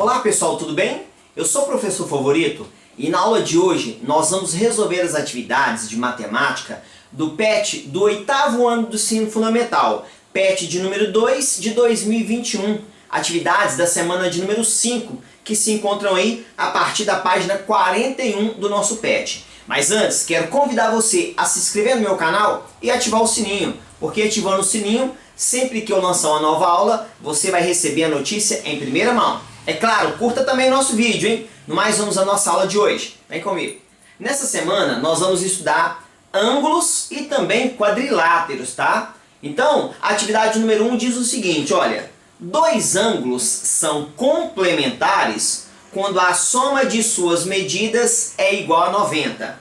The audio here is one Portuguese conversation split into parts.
Olá pessoal, tudo bem? Eu sou o professor Favorito e na aula de hoje nós vamos resolver as atividades de matemática do PET do 8º ano do ensino fundamental, PET de número 2 de 2021, atividades da semana de número 5, que se encontram aí a partir da página 41 do nosso PET. Mas antes, quero convidar você a se inscrever no meu canal e ativar o sininho, porque ativando o sininho, sempre que eu lançar uma nova aula, você vai receber a notícia em primeira mão. É claro, curta também o nosso vídeo, hein? No mais, vamos à nossa aula de hoje. Vem comigo. Nessa semana, nós vamos estudar ângulos e também quadriláteros, tá? Então, a atividade número 1 diz o seguinte, olha, dois ângulos são complementares quando a soma de suas medidas é igual a 90.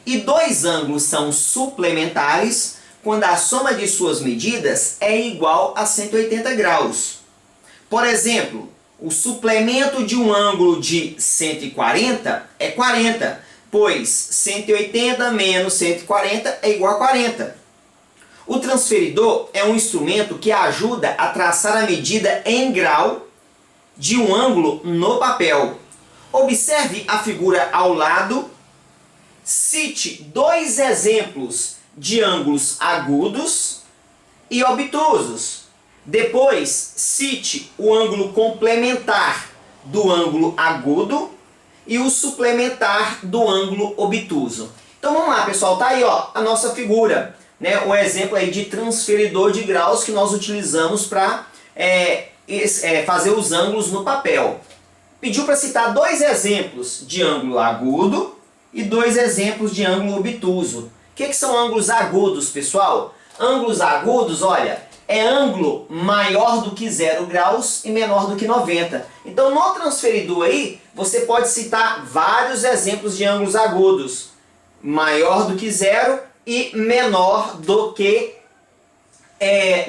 E dois ângulos são suplementares quando a soma de suas medidas é igual a 180 graus. Por exemplo, o suplemento de um ângulo de 140 é 40, pois 180 menos 140 é igual a 40. O transferidor é um instrumento que ajuda a traçar a medida em grau de um ângulo no papel. Observe a figura ao lado. Cite dois exemplos de ângulos agudos e obtusos. Depois, cite o ângulo complementar do ângulo agudo e o suplementar do ângulo obtuso. Então vamos lá, pessoal, tá aí ó, a nossa figura, né? O exemplo aí de transferidor de graus que nós utilizamos para fazer os ângulos no papel. Pediu para citar dois exemplos de ângulo agudo e dois exemplos de ângulo obtuso. O que são ângulos agudos, pessoal? Ângulos agudos, olha, é ângulo maior do que 0 graus e menor do que 90. Então, no transferidor aí, você pode citar vários exemplos de ângulos agudos. Maior do que 0 e menor do que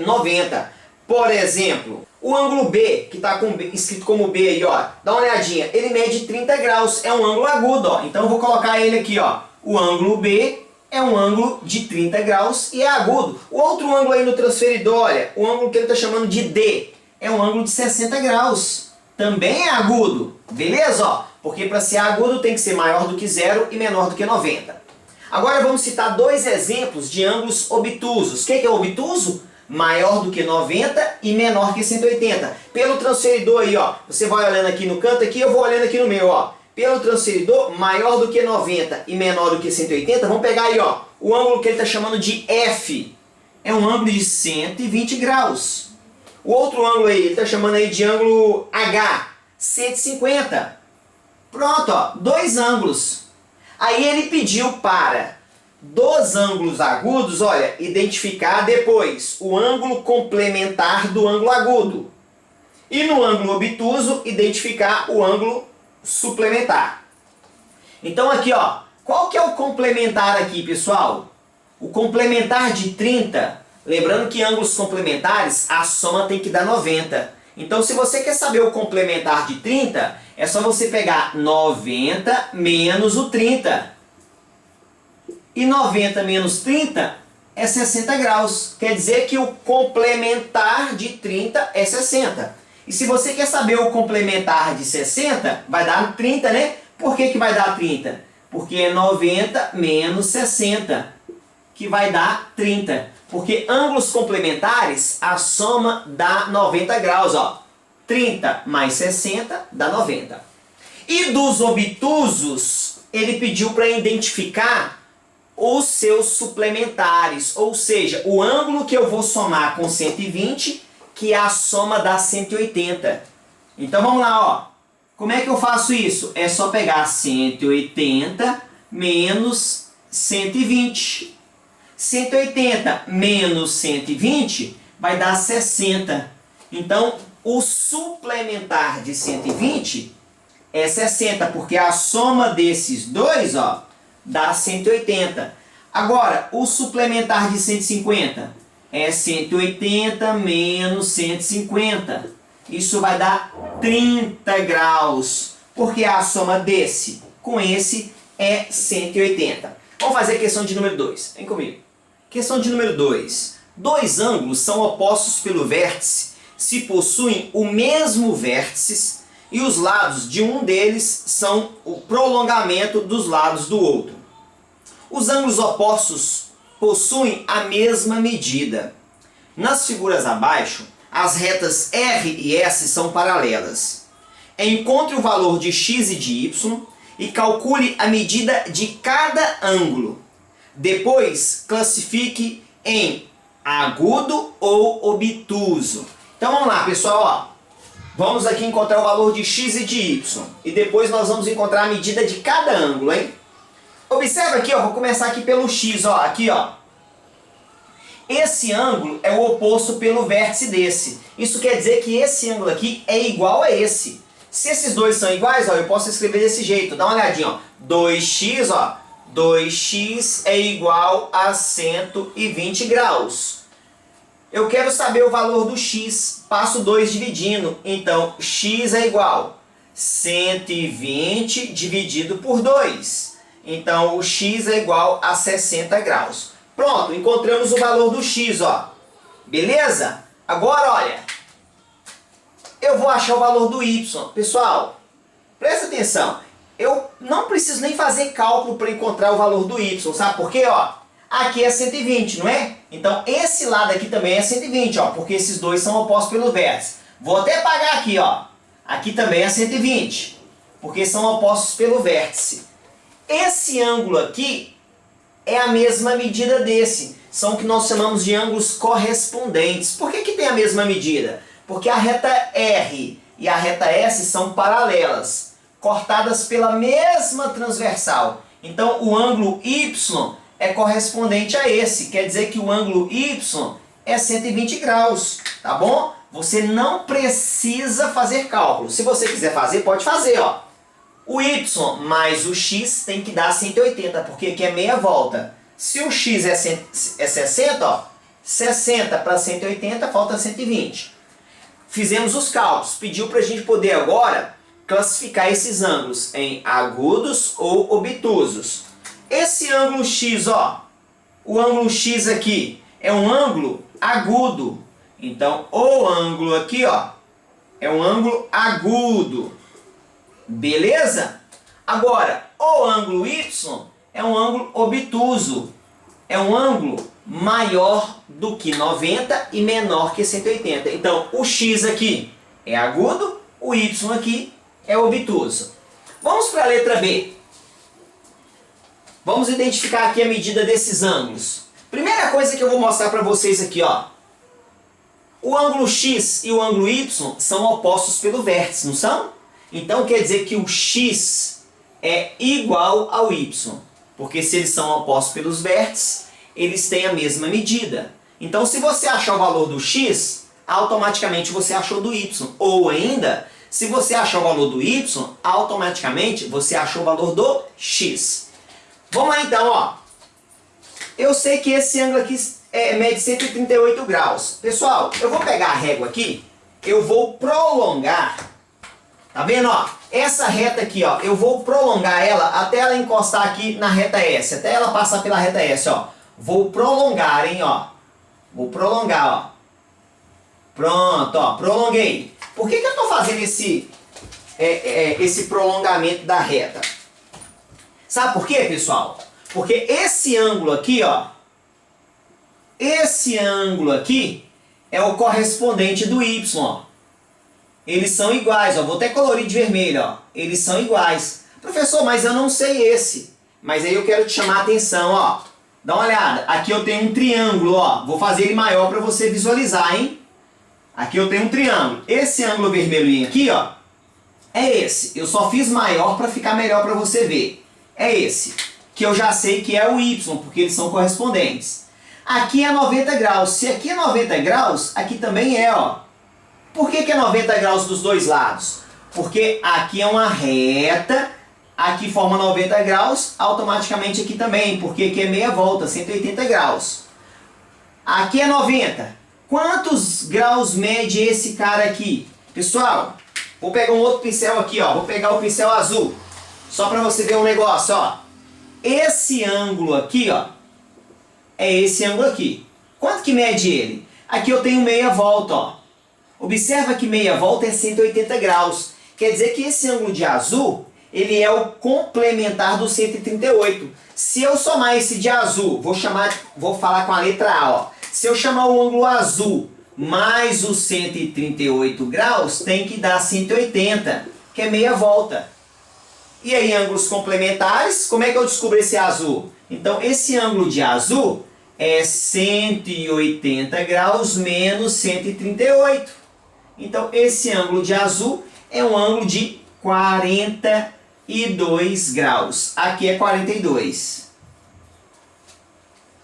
90. Por exemplo, o ângulo B, que está escrito como B aí, ó, dá uma olhadinha, ele mede 30 graus, é um ângulo agudo, ó. Então eu vou colocar ele aqui, ó. O ângulo B é um ângulo de 30 graus e é agudo. O outro ângulo aí no transferidor, olha, o ângulo que ele está chamando de D, é um ângulo de 60 graus. Também é agudo, beleza? Ó, porque para ser agudo tem que ser maior do que 0 e menor do que 90. Agora vamos citar dois exemplos de ângulos obtusos. O que é obtuso? Maior do que 90 e menor que 180. Pelo transferidor aí, ó, você vai olhando aqui no canto aqui, eu vou olhando aqui no meu, ó. Pelo transferidor, maior do que 90 e menor do que 180, vamos pegar aí, ó, o ângulo que ele está chamando de F. É um ângulo de 120 graus. O outro ângulo aí, ele está chamando aí de ângulo H, 150. Pronto, ó, dois ângulos. Aí ele pediu para dos ângulos agudos, olha, identificar depois o ângulo complementar do ângulo agudo. E no ângulo obtuso, identificar o ângulo suplementar. Então aqui, ó, qual que é o complementar aqui, pessoal? O complementar de 30, lembrando que ângulos complementares, a soma tem que dar 90. Então se você quer saber o complementar de 30, é só você pegar 90 menos o 30. E 90 menos 30 é 60 graus. Quer dizer que o complementar de 30 é 60. E se você quer saber o complementar de 60, vai dar 30, né? Por que vai dar 30? Porque é 90 menos 60, que vai dar 30. Porque ângulos complementares, a soma dá 90 graus, ó. 30 mais 60 dá 90. E dos obtusos, ele pediu para identificar os seus suplementares, ou seja, o ângulo que eu vou somar com 120, que é a soma dá 180. Então vamos lá, ó. Como é que eu faço isso? É só pegar 180 menos 120. 180 menos 120 vai dar 60. Então, o suplementar de 120 é 60, porque a soma desses dois, ó, dá 180. Agora, o suplementar de 150 é 180 menos 150. Isso vai dar 30 graus, porque a soma desse com esse é 180. Vamos fazer a questão de número 2. Vem comigo. Questão de número 2. Dois ângulos são opostos pelo vértice se possuem o mesmo vértice e os lados de um deles são o prolongamento dos lados do outro. Os ângulos opostos possuem a mesma medida. Nas figuras abaixo, as retas R e S são paralelas. Encontre o valor de x e de y e calcule a medida de cada ângulo. Depois, classifique em agudo ou obtuso. Então vamos lá, pessoal, ó. Vamos aqui encontrar o valor de x e de y. E depois nós vamos encontrar a medida de cada ângulo, hein? Observa aqui, ó, vou começar aqui pelo x, ó, aqui, ó. Esse ângulo é o oposto pelo vértice desse. Isso quer dizer que esse ângulo aqui é igual a esse. Se esses dois são iguais, ó, eu posso escrever desse jeito. Dá uma olhadinha, ó. 2x, ó. 2x é igual a 120 graus. Eu quero saber o valor do x. Passo 2 dividindo. Então, x é igual a 120 dividido por 2. Então, o x é igual a 60 graus. Pronto, encontramos o valor do x, ó. Beleza? Agora, olha, eu vou achar o valor do y. Pessoal, presta atenção. Eu não preciso nem fazer cálculo para encontrar o valor do y. Sabe por quê? Ó, aqui é 120, não é? Então, esse lado aqui também é 120, ó, porque esses dois são opostos pelo vértice. Vou até apagar aqui, ó. Aqui também é 120, porque são opostos pelo vértice. Esse ângulo aqui é a mesma medida desse. São o que nós chamamos de ângulos correspondentes. Por que tem a mesma medida? Porque a reta R e a reta S são paralelas, cortadas pela mesma transversal. Então o ângulo Y é correspondente a esse. Quer dizer que o ângulo Y é 120 graus. Tá bom? Você não precisa fazer cálculo. Se você quiser fazer, pode fazer, ó. O Y mais o X tem que dar 180, porque aqui é meia volta. Se o X é 60, ó, 60 para 180, falta 120. Fizemos os cálculos. Pediu para a gente poder agora classificar esses ângulos em agudos ou obtusos. Esse ângulo X, ó, o ângulo X aqui é um ângulo agudo. Então, o ângulo aqui, ó, é um ângulo agudo. Beleza? Agora, o ângulo Y é um ângulo obtuso. É um ângulo maior do que 90 e menor que 180. Então, o X aqui é agudo, o Y aqui é obtuso. Vamos para a letra B. Vamos identificar aqui a medida desses ângulos. Primeira coisa que eu vou mostrar para vocês aqui, ó. O ângulo X e o ângulo Y são opostos pelo vértice, não são? Então quer dizer que o X é igual ao Y. Porque se eles são opostos pelos vértices, eles têm a mesma medida. Então se você achar o valor do X, automaticamente você achou do Y. Ou ainda, se você achar o valor do Y, automaticamente você achou o valor do X. Vamos lá então, ó. Eu sei que esse ângulo aqui mede 138 graus. Pessoal, eu vou pegar a régua aqui, eu vou prolongar. Tá vendo, ó? Essa reta aqui, ó, eu vou prolongar ela até ela encostar aqui na reta S, até ela passar pela reta S, ó. Vou prolongar, hein, ó. Vou prolongar, ó. Pronto, ó, prolonguei. Por que eu tô fazendo esse prolongamento da reta? Sabe por quê, pessoal? Porque esse ângulo aqui, ó, esse ângulo aqui é o correspondente do Y, ó. Eles são iguais, ó. Vou até colorir de vermelho, ó. Eles são iguais. Professor, mas eu não sei esse. Mas aí eu quero te chamar a atenção, ó. Dá uma olhada. Aqui eu tenho um triângulo, ó. Vou fazer ele maior para você visualizar, hein? Aqui eu tenho um triângulo. Esse ângulo vermelhinho aqui, ó, é esse. Eu só fiz maior para ficar melhor para você ver. É esse. Que eu já sei que é o Y, porque eles são correspondentes. Aqui é 90 graus. Se aqui é 90 graus, aqui também é, ó. Por que é 90 graus dos dois lados? Porque aqui é uma reta, aqui forma 90 graus, automaticamente aqui também, porque aqui é meia volta, 180 graus. Aqui é 90. Quantos graus mede esse cara aqui? Pessoal, vou pegar um outro pincel aqui, ó. Vou pegar o pincel azul, só para você ver um negócio, ó. Esse ângulo aqui, ó, é esse ângulo aqui. Quanto que mede ele? Aqui eu tenho meia volta, ó. Observa que meia volta é 180 graus. Quer dizer que esse ângulo de azul, ele é o complementar do 138. Se eu somar esse de azul, vou falar com a letra A, ó. Se eu chamar o ângulo azul mais os 138 graus, tem que dar 180, que é meia volta. E aí, ângulos complementares, como é que eu descubro esse azul? Então, esse ângulo de azul é 180 graus menos 138. Então, esse ângulo de azul é um ângulo de 42 graus. Aqui é 42.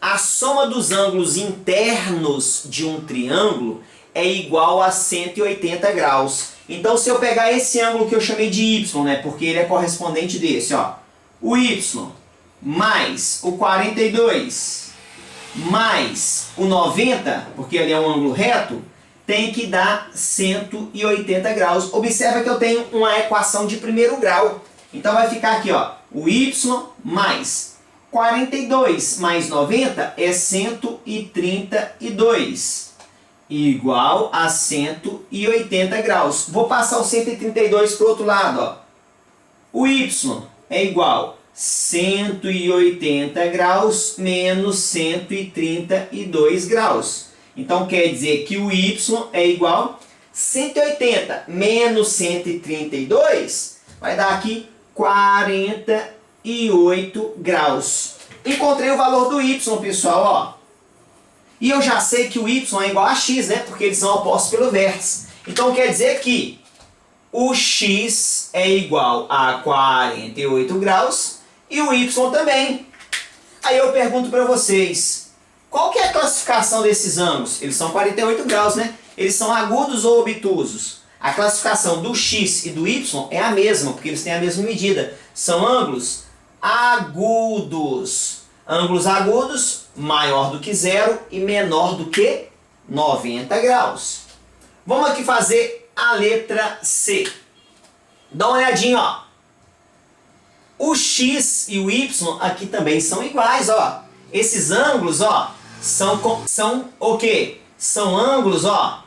A soma dos ângulos internos de um triângulo é igual a 180 graus. Então, se eu pegar esse ângulo que eu chamei de y, né, porque ele é correspondente desse, ó, o y mais o 42 mais o 90, porque ele é um ângulo reto, tem que dar 180 graus. Observa que eu tenho uma equação de primeiro grau. Então vai ficar aqui, ó, o y mais 42 mais 90 é 132, igual a 180 graus. Vou passar o 132 para o outro lado, ó. O y é igual a 180 graus menos 132 graus. Então quer dizer que o y é igual a 180 menos 132, vai dar aqui 48 graus. Encontrei o valor do y, pessoal, ó. E eu já sei que o y é igual a x, né? Porque eles são opostos pelo vértice. Então quer dizer que o x é igual a 48 graus e o y também. Aí eu pergunto para vocês, qual que é a classificação desses ângulos? Eles são 48 graus, né? Eles são agudos ou obtusos? A classificação do x e do y é a mesma, porque eles têm a mesma medida. São ângulos agudos. Ângulos agudos, maior do que zero e menor do que 90 graus. Vamos aqui fazer a letra C. Dá uma olhadinha, ó. O x e o y aqui também são iguais, ó. Esses ângulos, ó, são o quê? São ângulos, ó,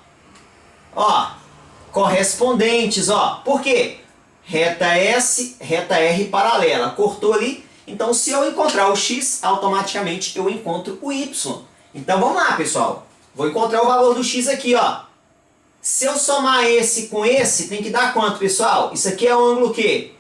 correspondentes, ó. Por quê? Reta S, reta R paralela. Cortou ali. Então, se eu encontrar o x, automaticamente eu encontro o y. Então, vamos lá, pessoal. Vou encontrar o valor do x aqui, ó. Se eu somar esse com esse, tem que dar quanto, pessoal? Isso aqui é um ângulo o quê?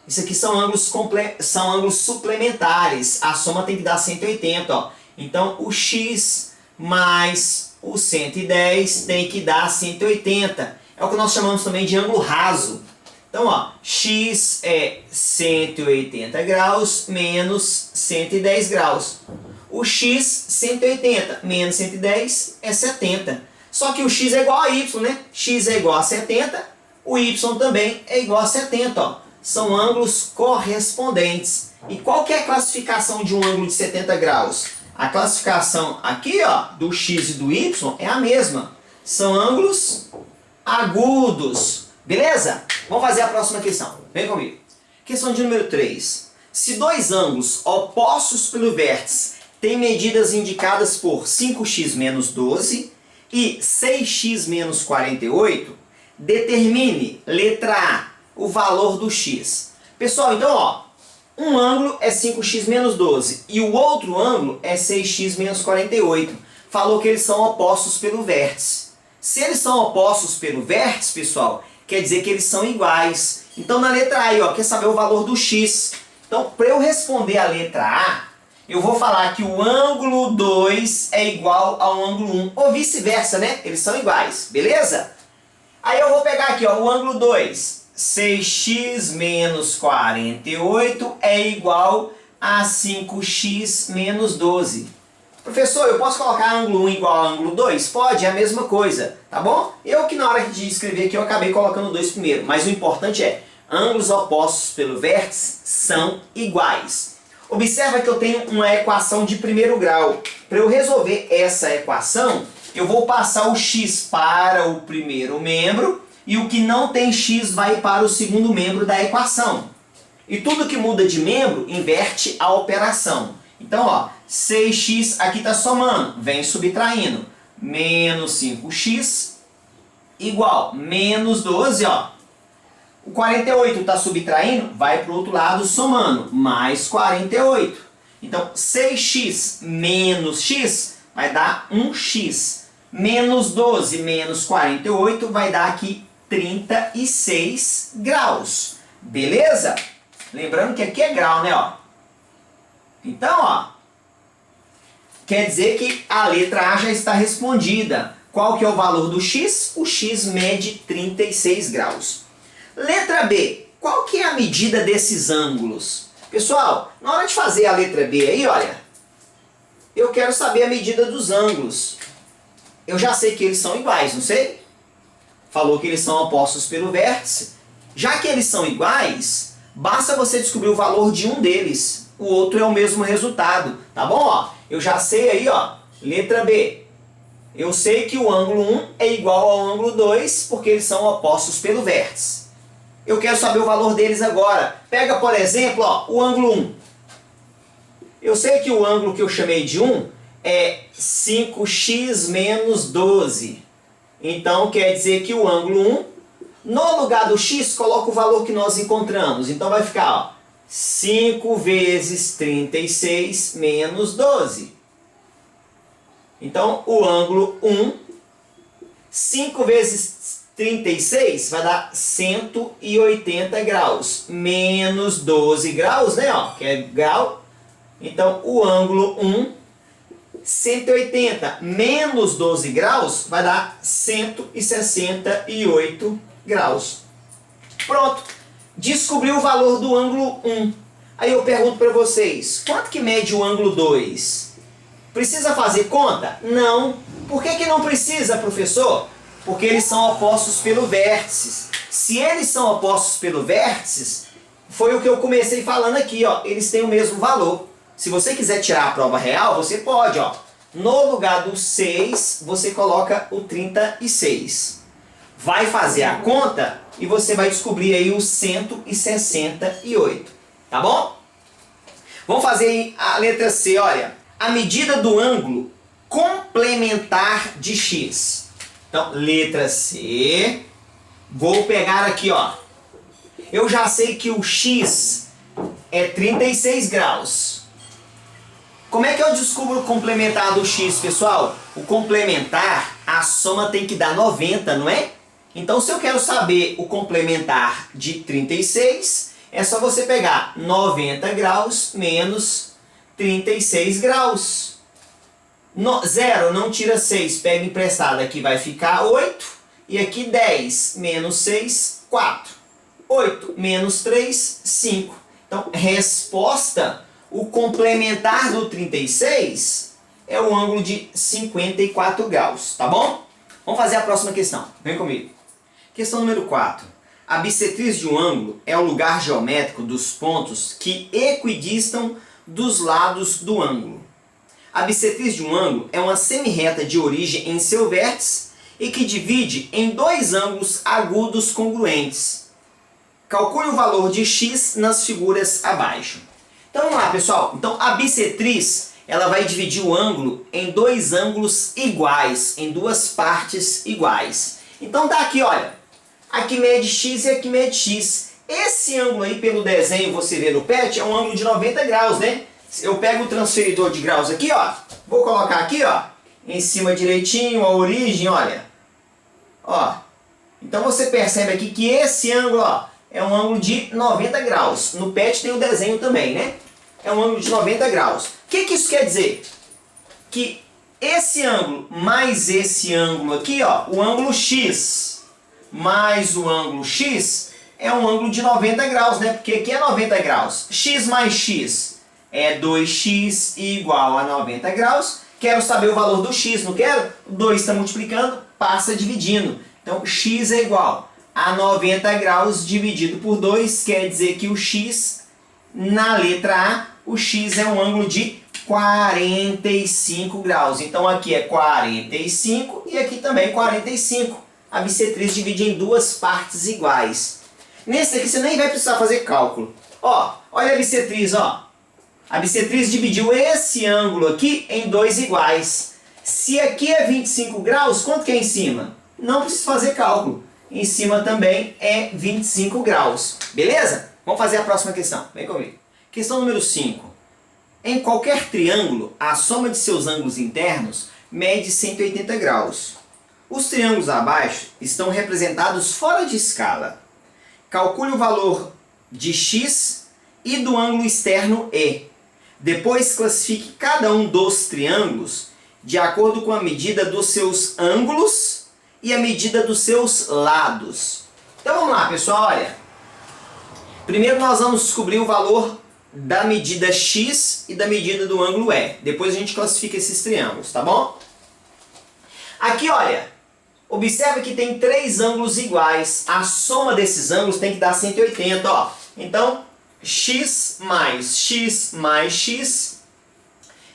Isso aqui são ângulos suplementares. A soma tem que dar 180, ó. Então, o x mais o 110 tem que dar 180. É o que nós chamamos também de ângulo raso. Então, ó, x é 180 graus menos 110 graus. O x, 180 menos 110 é 70. Só que o x é igual a y, né? X é igual a 70, o y também é igual a 70, ó. São ângulos correspondentes. E qual que é a classificação de um ângulo de 70 graus? A classificação aqui, ó, do x e do y é a mesma. São ângulos agudos. Beleza? Vamos fazer a próxima questão. Vem comigo. Questão de número 3. Se dois ângulos opostos pelo vértice têm medidas indicadas por 5x menos 12 e 6x menos 48, determine, letra A, o valor do x. Pessoal, então, ó, um ângulo é 5x menos 12 e o outro ângulo é 6x menos 48. Falou que eles são opostos pelo vértice. Se eles são opostos pelo vértice, pessoal, quer dizer que eles são iguais. Então, na letra A, aí, ó, quer saber o valor do x. Então, para eu responder a letra A, eu vou falar que o ângulo 2 é igual ao ângulo 1. Ou vice-versa, né? Eles são iguais, beleza? Aí eu vou pegar aqui, ó, o ângulo 2. 6x menos 48 é igual a 5x menos 12. Professor, eu posso colocar ângulo 1 igual a ângulo 2? Pode, é a mesma coisa, tá bom? Eu que na hora de escrever aqui eu acabei colocando 2 primeiro, mas o importante é, ângulos opostos pelo vértice são iguais. Observa que eu tenho uma equação de primeiro grau. Para eu resolver essa equação, eu vou passar o x para o primeiro membro e o que não tem x vai para o segundo membro da equação. E tudo que muda de membro inverte a operação. Então, ó, 6x aqui está somando, vem subtraindo. Menos 5x igual menos 12, ó. O 48 está subtraindo, vai para o outro lado somando, mais 48. Então, 6x menos x vai dar 1x. Menos 12 menos 48 vai dar aqui 36 graus. Beleza? Lembrando que aqui é grau, né? Ó. Então, ó, quer dizer que a letra A já está respondida. Qual que é o valor do x? O x mede 36 graus. Letra B. Qual que é a medida desses ângulos? Pessoal, na hora de fazer a letra B aí, olha, eu quero saber a medida dos ângulos. Eu já sei que eles são iguais, não sei? Falou que eles são opostos pelo vértice. Já que eles são iguais, basta você descobrir o valor de um deles. O outro é o mesmo resultado, tá bom? Ó, eu já sei aí, ó, letra B. Eu sei que o ângulo 1 é igual ao ângulo 2, porque eles são opostos pelo vértice. Eu quero saber o valor deles agora. Pega, por exemplo, ó, o ângulo 1. Eu sei que o ângulo que eu chamei de 1 é 5x menos 12. Então, quer dizer que o ângulo 1, no lugar do x, coloca o valor que nós encontramos. Então, vai ficar, ó, 5 vezes 36 menos 12. Então, o ângulo 1, 5 vezes 36 vai dar 180 graus. Menos 12 graus, né? Ó, que é grau. Então, o ângulo 1, 180 menos 12 graus vai dar 168 graus. Pronto. Descobri o valor do ângulo 1. Aí eu pergunto para vocês, quanto que mede o ângulo 2? Precisa fazer conta? Não. Por que não precisa, professor? Porque eles são opostos pelo vértice. Se eles são opostos pelo vértice, foi o que eu comecei falando aqui, ó. Eles têm o mesmo valor. Se você quiser tirar a prova real, você pode, ó. No lugar do 6, você coloca o 36. Vai fazer a conta e você vai descobrir aí o 168, tá bom? Vamos fazer a letra C, olha. A medida do ângulo complementar de x. Então, letra C. Vou pegar aqui, ó. Eu já sei que o x é 36 graus. Como é que eu descubro o complementar do x, pessoal? O complementar, a soma tem que dar 90, não é? Então, se eu quero saber o complementar de 36, é só você pegar 90 graus menos 36 graus. 0 não tira 6, pega emprestado, aqui vai ficar 8. E aqui 10 menos 6, 4. 8 menos 3, 5. Então, resposta, o complementar do 36 é o ângulo de 54 graus, tá bom? Vamos fazer a próxima questão. Vem comigo. Questão número 4. A bissetriz de um ângulo é o lugar geométrico dos pontos que equidistam dos lados do ângulo. A bissetriz de um ângulo é uma semirreta de origem em seu vértice e que divide em dois ângulos agudos congruentes. Calcule o valor de x nas figuras abaixo. Então vamos lá, pessoal. Então a bissetriz, ela vai dividir o ângulo em dois ângulos iguais, em duas partes iguais. Então tá aqui, olha. Aqui mede x e aqui mede x. Esse ângulo aí, pelo desenho, você vê no PET, é um ângulo de 90 graus, né? Eu pego o transferidor de graus aqui, ó. Vou colocar aqui, ó. Em cima direitinho, a origem, olha. Ó. Então você percebe aqui que esse ângulo, ó, é um ângulo de 90 graus. No PET tem o desenho também, né? É um ângulo de 90 graus. O que isso quer dizer? Que esse ângulo mais esse ângulo aqui, ó, o ângulo x mais o ângulo x é um ângulo de 90 graus, né? Porque aqui é 90 graus. X mais x é 2x igual a 90 graus. Quero saber o valor do x, não quero? O 2 está multiplicando, passa dividindo. Então, x é igual a 90 graus dividido por 2, quer dizer que o x, na letra A, o x é um ângulo de 45 graus. Então, aqui é 45 e aqui também 45. A bissetriz divide em duas partes iguais. Nesse aqui você nem vai precisar fazer cálculo. Ó, olha a bissetriz, ó. A bissetriz dividiu esse ângulo aqui em dois iguais. Se aqui é 25 graus, quanto que é em cima? Não precisa fazer cálculo. em cima também é 25 graus. Beleza? Vamos fazer a próxima questão. Vem comigo. Questão número 5. Em qualquer triângulo, a soma de seus ângulos internos mede 180 graus. Os triângulos abaixo estão representados fora de escala. Calcule o valor de x e do ângulo externo E. Depois classifique cada um dos triângulos de acordo com a medida dos seus ângulos e a medida dos seus lados. Então vamos lá, pessoal, olha. Primeiro nós vamos descobrir o valor da medida x e da medida do ângulo E. Depois a gente classifica esses triângulos, tá bom? Aqui, olha, observa que tem três ângulos iguais. A soma desses ângulos tem que dar 180, ó. Então, x mais x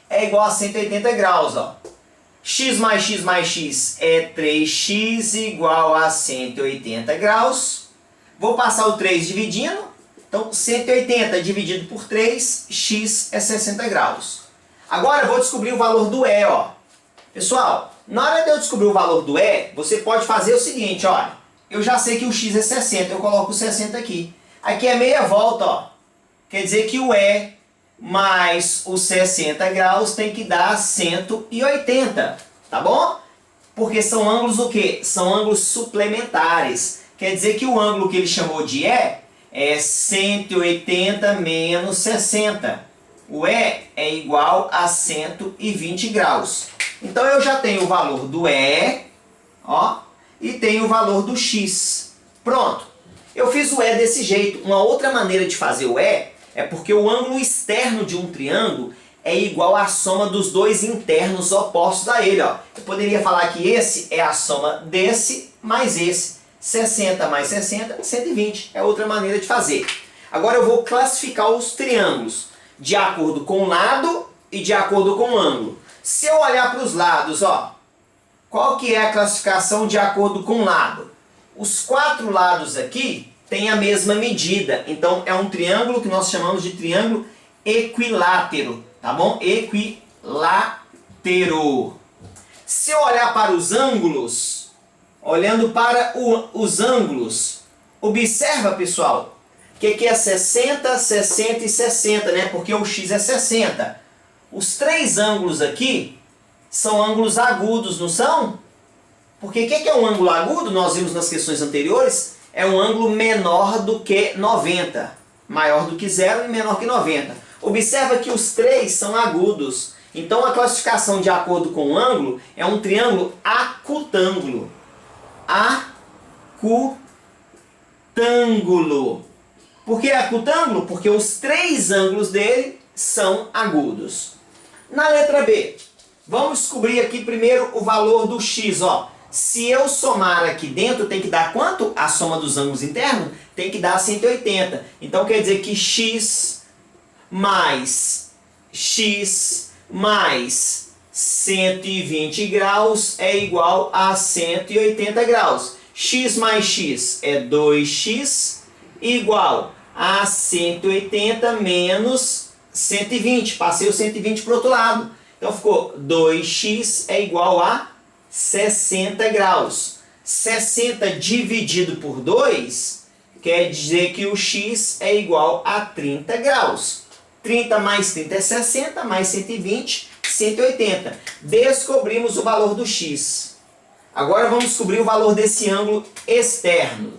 é igual a 180 graus, ó. X mais x é 3x igual a 180 graus. Vou passar o 3 dividindo. Então, 180 dividido por 3, x é 60 graus. Agora eu vou descobrir o valor do E, ó. Pessoal, na hora de eu descobrir o valor do E, você pode fazer o seguinte, olha. Eu já sei que o x é 60, eu coloco o 60 aqui. Aqui é meia volta, ó. Quer dizer que o E mais os 60 graus tem que dar 180, tá bom? Porque são ângulos o quê? São ângulos suplementares. Quer dizer que o ângulo que ele chamou de E é 180 menos 60. O E é igual a 120 graus. Então eu já tenho o valor do E, ó, e tenho o valor do x. Pronto. Eu fiz o E desse jeito. Uma outra maneira de fazer o E é porque o ângulo externo de um triângulo é igual à soma dos dois internos opostos a ele, ó. Eu poderia falar que esse é a soma desse mais esse. 60 mais 60, 120. É outra maneira de fazer. Agora eu vou classificar os triângulos de acordo com o lado e de acordo com o ângulo. Se eu olhar para os lados, ó, qual que é a classificação de acordo com o lado? Os quatro lados aqui têm a mesma medida. Então é um triângulo que nós chamamos de triângulo equilátero, tá bom? Equilátero. Se eu olhar para os ângulos, olhando para os ângulos, observa, pessoal, que aqui é 60, 60 e 60, né? Porque o x é 60. Os três ângulos aqui são ângulos agudos, não são? Porque o que é um ângulo agudo? Nós vimos nas questões anteriores, é um ângulo menor do que 90. Maior do que 0 e menor que 90. Observa que os três são agudos. Então a classificação de acordo com o ângulo é um triângulo acutângulo. Acutângulo. Por que acutângulo? Porque os três ângulos dele são agudos. Na letra B, vamos descobrir aqui primeiro o valor do x, ó. Se eu somar aqui dentro, tem que dar quanto? A soma dos ângulos internos tem que dar 180. Então quer dizer que x mais 120 graus é igual a 180 graus. X mais x é 2x igual a 180 menos 120. Passei o 120 para o outro lado. Então ficou 2x é igual a 60 graus. 60 dividido por 2 quer dizer que o x é igual a 30 graus. 30 mais 30 é 60, mais 120, 180. Descobrimos o valor do x. Agora vamos descobrir o valor desse ângulo externo.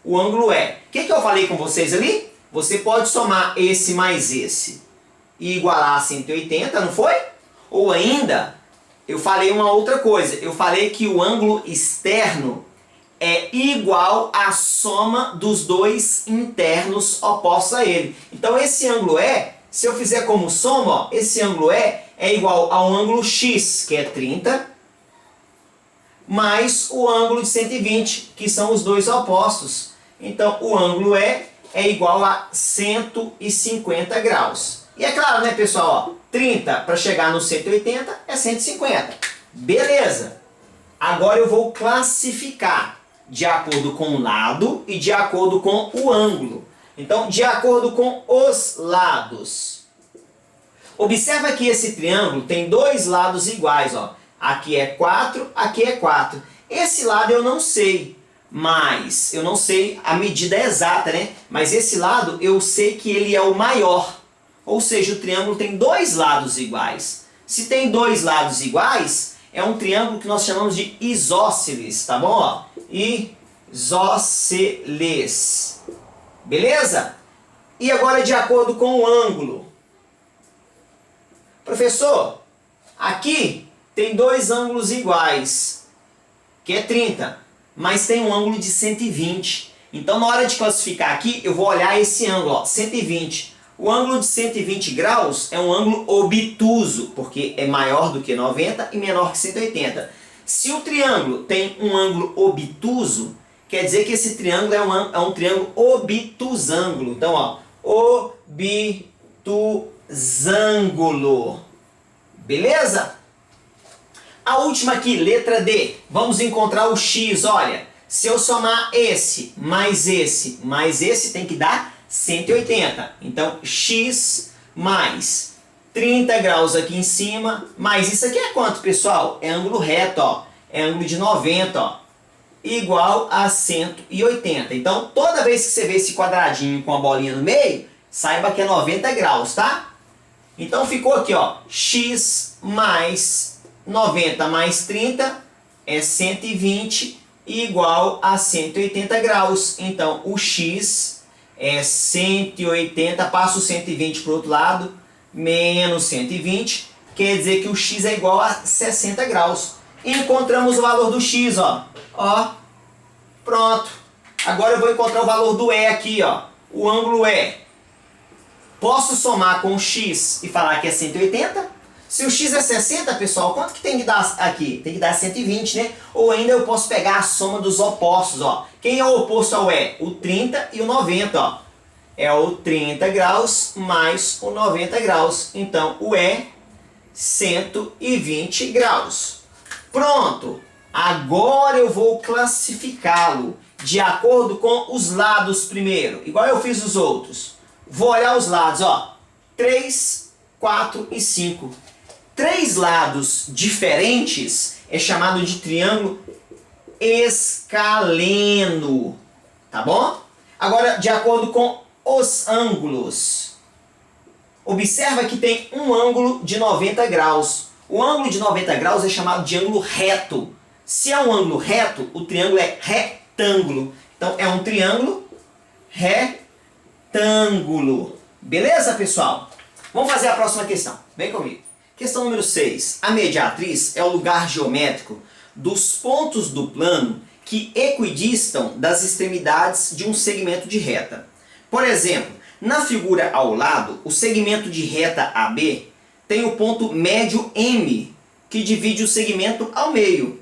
O ângulo E. O que eu falei com vocês ali? Você pode somar esse mais esse e igualar a 180, não foi? Ou ainda, eu falei uma outra coisa. Eu falei que o ângulo externo é igual à soma dos dois internos opostos a ele. Então esse ângulo E, se eu fizer como soma, ó, esse ângulo E é igual ao ângulo x, que é 30, mais o ângulo de 120, que são os dois opostos. Então o ângulo E é igual a 150 graus. E é claro, né, pessoal, ó, 30 para chegar no 180 é 150. Beleza. Agora eu vou classificar de acordo com o lado e de acordo com o ângulo. Então, de acordo com os lados. Observa que esse triângulo tem dois lados iguais, ó. Aqui é 4, aqui é 4. Esse lado eu não sei, mais, eu não sei a medida exata, né? Mas esse lado eu sei que ele é o maior. Ou seja, o triângulo tem dois lados iguais. Se tem dois lados iguais, é um triângulo que nós chamamos de isósceles, tá bom? Ó, isósceles. Beleza? E agora de acordo com o ângulo. Professor, aqui tem dois ângulos iguais, que é 30, mas tem um ângulo de 120. Então na hora de classificar aqui, eu vou olhar esse ângulo, ó, 120. O ângulo de 120 graus é um ângulo obtuso, porque é maior do que 90 e menor que 180. Se o triângulo tem um ângulo obtuso, quer dizer que esse triângulo é um triângulo obtusângulo. Então, ó, obtusângulo. Beleza? A última aqui, letra D. Vamos encontrar o x. Olha, se eu somar esse, mais esse, tem que dar 180. Então, x mais 30 graus aqui em cima, mais isso aqui é quanto, pessoal? É ângulo reto, ó. É ângulo de 90, ó. Igual a 180. Então, toda vez que você vê esse quadradinho com a bolinha no meio, saiba que é 90 graus, tá? Então, ficou aqui, ó. X mais 90 mais 30 é 120 igual a 180 graus. Então, o x é 180, passa o 120 para o outro lado, menos 120, quer dizer que o x é igual a 60 graus. Encontramos o valor do x, ó. Ó, pronto. Agora eu vou encontrar o valor do E aqui, ó. O ângulo E. Posso somar com o x e falar que é 180? Se o x é 60, pessoal, quanto que tem que dar aqui? Tem que dar 120, né? Ou ainda eu posso pegar a soma dos opostos, ó. Quem é o oposto ao E? O 30 e o 90, ó. É o 30 graus mais o 90 graus. Então, o E, 120 graus. Pronto! Agora eu vou classificá-lo de acordo com os lados primeiro. Igual eu fiz os outros. Vou olhar os lados, ó. 3, 4 e 5. Três lados diferentes é chamado de triângulo escaleno. Tá bom? Agora, de acordo com os ângulos. Observa que tem um ângulo de 90 graus. O ângulo de 90 graus é chamado de ângulo reto. Se é um ângulo reto, o triângulo é retângulo. Então, é um triângulo retângulo. Beleza, pessoal? Vamos fazer a próxima questão. Vem comigo. Questão número 6. A mediatriz é o lugar geométrico dos pontos do plano que equidistam das extremidades de um segmento de reta. Por exemplo, na figura ao lado, o segmento de reta AB tem o ponto médio M, que divide o segmento ao meio.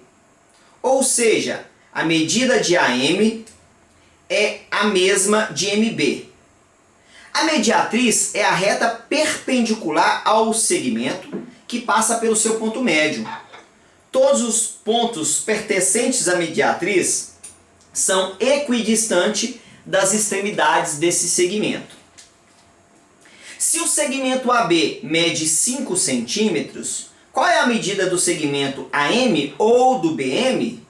Ou seja, a medida de AM é a mesma de MB. A mediatriz é a reta perpendicular ao segmento que passa pelo seu ponto médio. Todos os pontos pertencentes à mediatriz são equidistantes das extremidades desse segmento. Se o segmento AB mede 5 centímetros, qual é a medida do segmento AM ou do BM?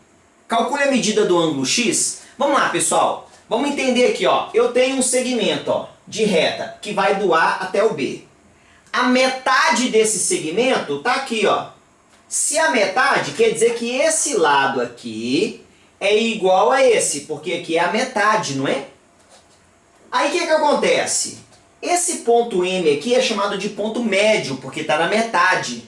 Calcule a medida do ângulo X. Vamos lá, pessoal. Vamos entender aqui, ó. Eu tenho um segmento, ó, de reta que vai do A até o B. A metade desse segmento está aqui, ó. Se a metade, quer dizer que esse lado aqui é igual a esse, porque aqui é a metade, não é? Aí o que acontece? Esse ponto M aqui é chamado de ponto médio, porque está na metade.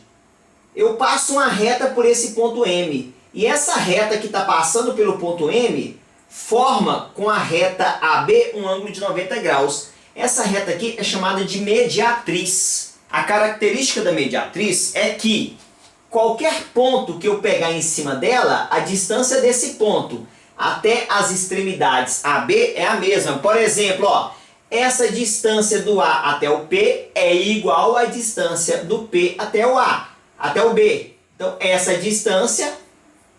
Eu passo uma reta por esse ponto M. E essa reta que está passando pelo ponto M forma com a reta AB um ângulo de 90 graus. Essa reta aqui é chamada de mediatriz. A característica da mediatriz é que qualquer ponto que eu pegar em cima dela, a distância desse ponto até as extremidades AB é a mesma. Por exemplo, ó, essa distância do A até o P é igual à distância do P até o A, até o B. Então, essa distância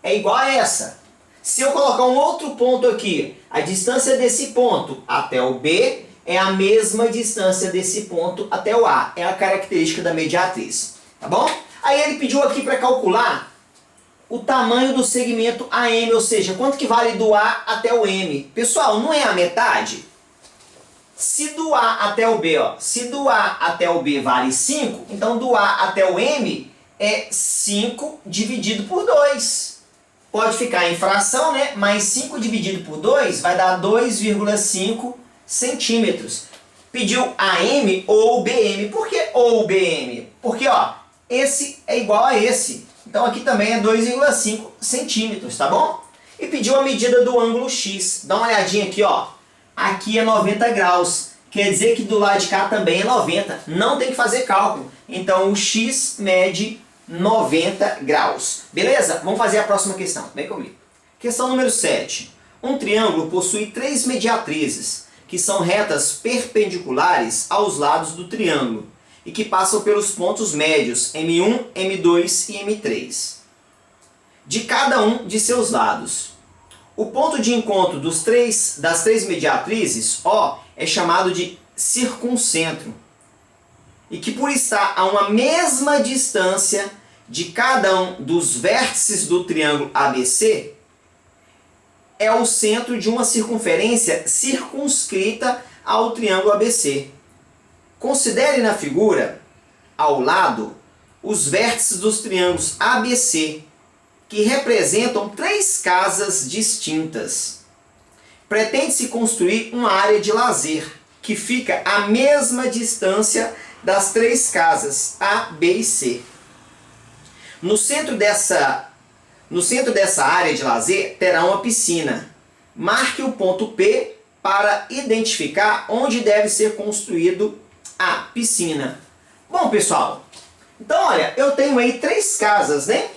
é igual a essa. Se eu colocar um outro ponto aqui, a distância desse ponto até o B é a mesma distância desse ponto até o A. É a característica da mediatriz. Tá bom? Aí ele pediu aqui para calcular o tamanho do segmento AM, ou seja, quanto que vale do A até o M. Pessoal, não é a metade? Se do A até o B, ó, se do A até o B vale 5, então do A até o M é 5 dividido por 2. Pode ficar em fração, né? Mas 5 dividido por 2 vai dar 2,5 centímetros. Pediu AM ou BM. Por que ou BM? Porque, ó, esse é igual a esse. Então aqui também é 2,5 centímetros, tá bom? E pediu a medida do ângulo X. Dá uma olhadinha aqui, ó. Aqui é 90 graus. Quer dizer que do lado de cá também é 90. Não tem que fazer cálculo. Então o X mede 90 graus. Beleza? Vamos fazer a próxima questão. Vem comigo. Questão número 7. Um triângulo possui 3 mediatrizes, que são retas perpendiculares aos lados do triângulo e que passam pelos pontos médios M1, M2 e M3 de cada um de seus lados. O ponto de encontro das três mediatrizes, O, é chamado de circuncentro, e que por estar a uma mesma distância de cada um dos vértices do triângulo ABC, é o centro de uma circunferência circunscrita ao triângulo ABC. Considere na figura, ao lado, os vértices dos triângulos ABC, que representam 3 casas distintas. Pretende-se construir uma área de lazer, que fica à mesma distância das 3 casas, A, B e C. No centro dessa área de lazer terá uma piscina. Marque o ponto P para identificar onde deve ser construído a piscina. Bom, pessoal, então olha, eu tenho aí 3 casas, né?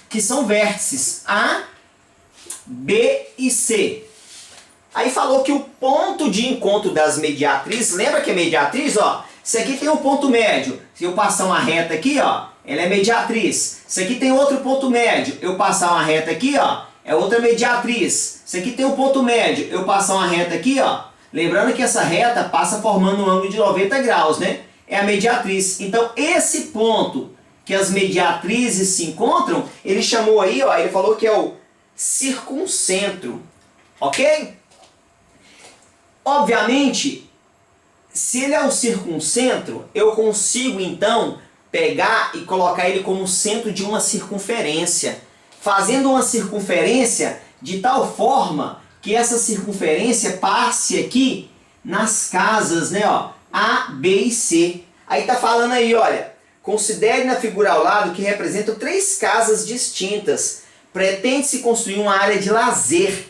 Que são vértices A, B e C. Aí falou que o ponto de encontro das mediatrizes, lembra que a mediatriz, ó, isso aqui tem um ponto médio. Se eu passar uma reta aqui, ó, ela é mediatriz. Isso aqui tem outro ponto médio. Eu passar uma reta aqui, ó, é outra mediatriz. Isso aqui tem um ponto médio. Eu passar uma reta aqui, ó. Lembrando que essa reta passa formando um ângulo de 90 graus, né? É a mediatriz. Então, esse ponto que as mediatrizes se encontram, ele chamou aí, ó, ele falou que é o circuncentro. Ok? Obviamente, se ele é o circuncentro, eu consigo então pegar e colocar ele como centro de uma circunferência, fazendo uma circunferência de tal forma que essa circunferência passe aqui nas casas, né, ó, A, B e C. Aí tá falando aí, olha, considere na figura ao lado que representam 3 casas distintas. Pretende-se construir uma área de lazer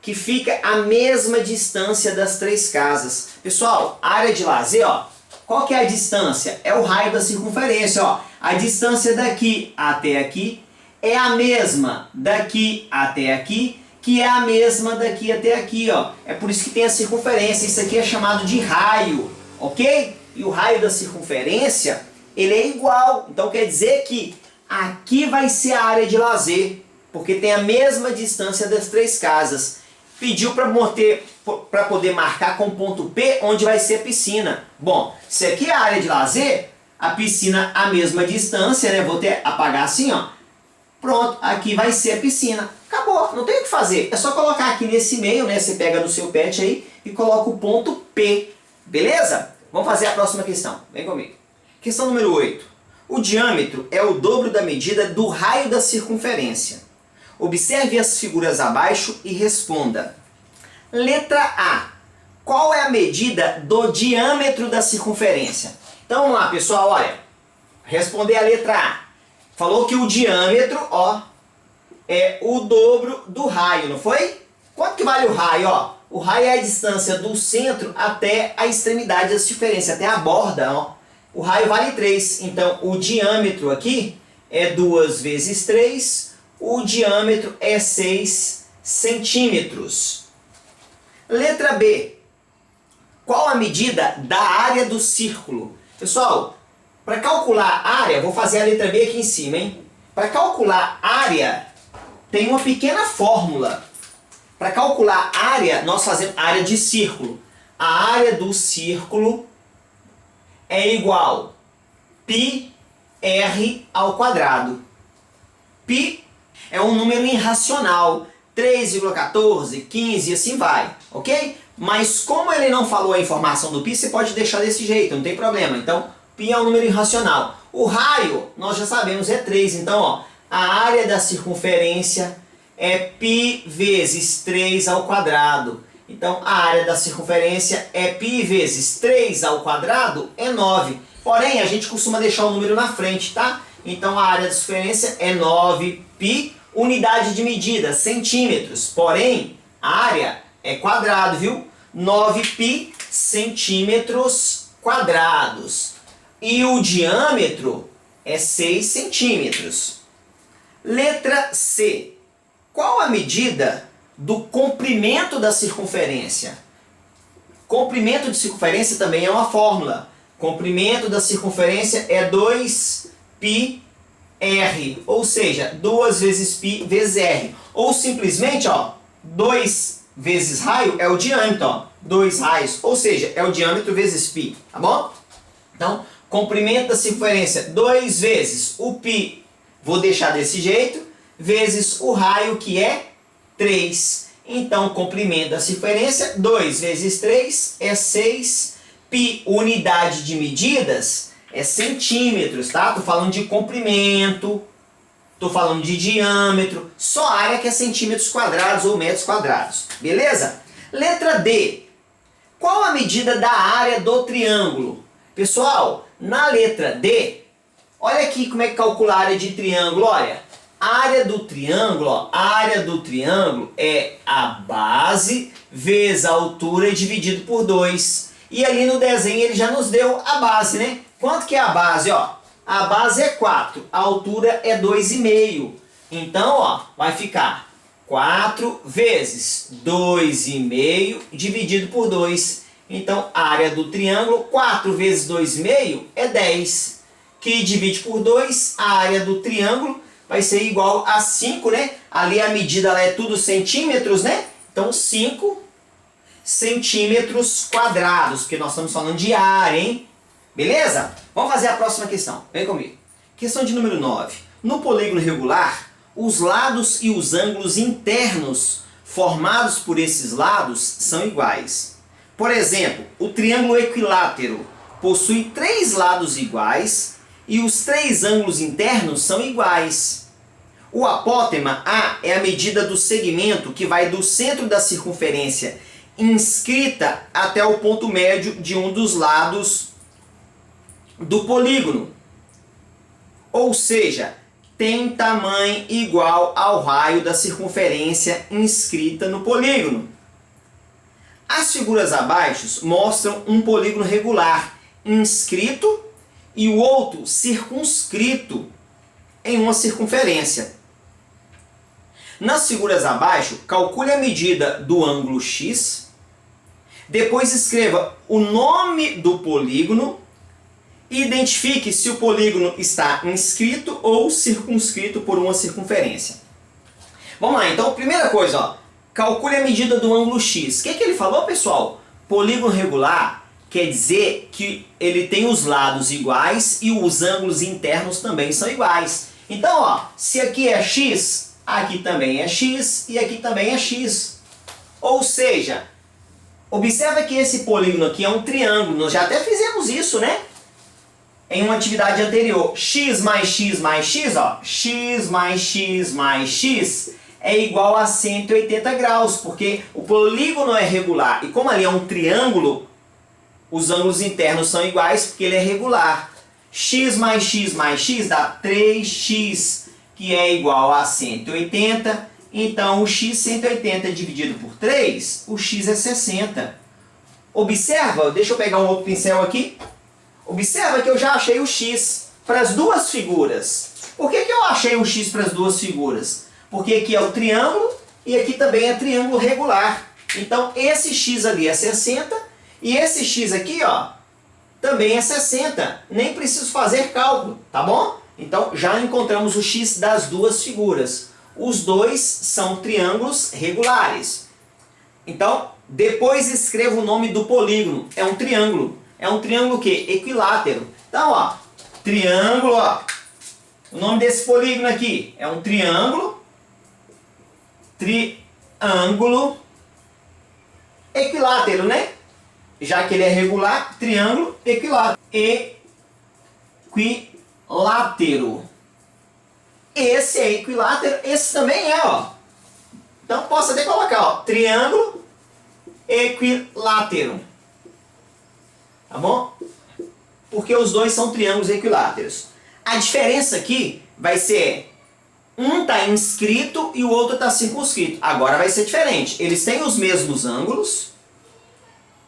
que fica à mesma distância das 3 casas. Pessoal, a área de lazer, ó, qual que é a distância? É o raio da circunferência, ó. A distância daqui até aqui é a mesma daqui até aqui, que é a mesma daqui até aqui, ó. É por isso que tem a circunferência. Isso aqui é chamado de raio, ok? E o raio da circunferência, ele é igual. Então quer dizer que aqui vai ser a área de lazer, porque tem a mesma distância das 3 casas. Pediu para poder marcar com ponto P onde vai ser a piscina. Bom, se aqui é a área de lazer, a piscina a mesma distância, né? Vou apagar assim, ó. Pronto, aqui vai ser a piscina. Acabou, não tem o que fazer. É só colocar aqui nesse meio, né? Você pega no seu pet aí e coloca o ponto P. Beleza? Vamos fazer a próxima questão. Vem comigo. Questão número 8. O diâmetro é o dobro da medida do raio da circunferência. Observe as figuras abaixo e responda. Letra A. Qual é a medida do diâmetro da circunferência? Então vamos lá, pessoal, olha. Responder a letra A. Falou que o diâmetro, ó, é o dobro do raio, não foi? Quanto que vale o raio, ó? O raio é a distância do centro até a extremidade da circunferência, até a borda, ó. O raio vale 3. Então o diâmetro aqui é 2 vezes 3. O diâmetro é 6 centímetros. Letra B. Qual a medida da área do círculo? Pessoal, para calcular a área, vou fazer a letra B aqui em cima, hein? Para calcular área, tem uma pequena fórmula. Para calcular área, nós fazemos área de círculo. A área do círculo é igual πr ao quadrado. π é um número irracional, 3,14, 15 e assim vai, ok? Mas como ele não falou a informação do π, você pode deixar desse jeito, não tem problema. Então, π é um número irracional. O raio, nós já sabemos, é 3. Então, ó, a área da circunferência é π vezes 3 ao quadrado. Então, a área da circunferência é π vezes 3 ao quadrado, é 9. Porém, a gente costuma deixar o número na frente, tá? Então, a área da circunferência é 9π, unidade de medida, centímetros. Porém, a área é quadrado, viu? 9π centímetros quadrados. E o diâmetro é 6 centímetros. Letra C. Qual a medida do comprimento da circunferência? Comprimento de circunferência também é uma fórmula. Comprimento da circunferência é 2πr, ou seja, 2 vezes π vezes r. Ou simplesmente, ó, 2 vezes raio é o diâmetro, ó, 2 raios, ou seja, é o diâmetro vezes π, tá bom? Então, comprimento da circunferência, 2 vezes o π, vou deixar desse jeito, vezes o raio, que é 3. Então, comprimento da circunferência, 2 vezes 3 é 6. π, unidade de medidas, é centímetros, tá? Estou falando de comprimento, estou falando de diâmetro, só área que é centímetros quadrados ou metros quadrados, beleza? Letra D. Qual a medida da área do triângulo? Pessoal, na letra D, olha aqui como é que calcula a área de triângulo, olha. A área do triângulo, ó, a área do triângulo é a base vezes a altura dividido por 2. E ali no desenho ele já nos deu a base, né? Quanto que é a base, ó? A base é 4, a altura é 2,5. Então, ó, vai ficar 4 vezes 2,5 dividido por 2. Então, a área do triângulo, 4 vezes 2,5 é 10. Que divide por 2, a área do triângulo vai ser igual a 5, né? Ali a medida ela é tudo centímetros, né? Então, 5 centímetros quadrados, porque nós estamos falando de área, hein? Beleza? Vamos fazer a próxima questão. Vem comigo. Questão de número 9. No polígono regular, os lados e os ângulos internos formados por esses lados são iguais. Por exemplo, o triângulo equilátero possui 3 lados iguais e os 3 ângulos internos são iguais. O apótema A é a medida do segmento que vai do centro da circunferência inscrita até o ponto médio de um dos lados do polígono. Ou seja, tem tamanho igual ao raio da circunferência inscrita no polígono. As figuras abaixo mostram um polígono regular inscrito e o outro circunscrito em uma circunferência. Nas figuras abaixo, calcule a medida do ângulo X, depois escreva o nome do polígono e identifique se o polígono está inscrito ou circunscrito por uma circunferência. Vamos lá, então, primeira coisa, ó, calcule a medida do ângulo X. O que ele falou, pessoal? Polígono regular quer dizer que ele tem os lados iguais e os ângulos internos também são iguais. Então, ó, se aqui é X, aqui também é X e aqui também é X. Ou seja, observa que esse polígono aqui é um triângulo. Nós já até fizemos isso, né? Em uma atividade anterior. X mais X mais X, ó. X mais X mais X é igual a 180 graus, porque o polígono é regular. E como ali é um triângulo, os ângulos internos são iguais porque ele é regular. X mais X mais X dá 3x, que é igual a 180. Então, o x 180 dividido por 3, o x é 60. Observa, deixa eu pegar um outro pincel aqui. Observa que eu já achei o x para as duas figuras. Por que eu achei o x para as duas figuras? Porque aqui é o triângulo e aqui também é triângulo regular. Então, esse x ali é 60 e esse x aqui, ó, também é 60. Nem preciso fazer cálculo, tá bom? Então, já encontramos o x das duas figuras. Os dois são triângulos regulares. Então, depois escreva o nome do polígono. É um triângulo. É um triângulo o quê? Equilátero. Então, ó, triângulo, ó, O nome desse polígono aqui é um triângulo. Triângulo equilátero, né? Já que ele é regular, triângulo equilátero. Equilátero. Esse é equilátero, esse também é, ó. Então posso até colocar, ó, triângulo equilátero. Tá bom? Porque os dois são triângulos equiláteros. A diferença aqui vai ser, um está inscrito e o outro está circunscrito. Agora vai ser diferente. Eles têm os mesmos ângulos,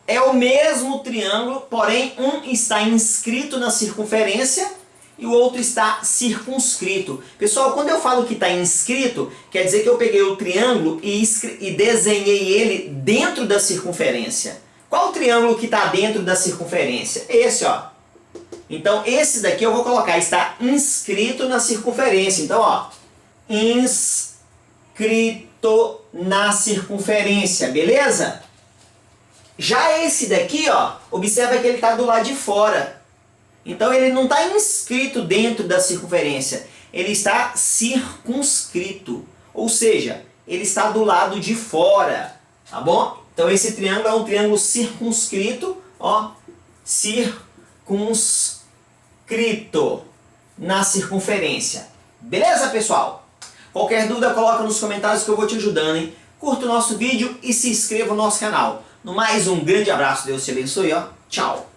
é o mesmo triângulo, porém um está inscrito na circunferência e o outro está circunscrito. Pessoal, quando eu falo que está inscrito, quer dizer que eu peguei o triângulo e desenhei ele dentro da circunferência. Qual o triângulo que está dentro da circunferência? Esse, ó. Então, esse daqui eu vou colocar, está inscrito na circunferência. Então, ó, inscrito na circunferência, beleza? Já esse daqui, ó, observa que ele está do lado de fora. Então, ele não está inscrito dentro da circunferência, ele está circunscrito. Ou seja, ele está do lado de fora, tá bom? Então, esse triângulo é um triângulo circunscrito, ó, circunscrito na circunferência. Beleza, pessoal? Qualquer dúvida, coloca nos comentários que eu vou te ajudando, hein? Curta o nosso vídeo e se inscreva no nosso canal. No mais, um grande abraço, Deus te abençoe, ó. Tchau!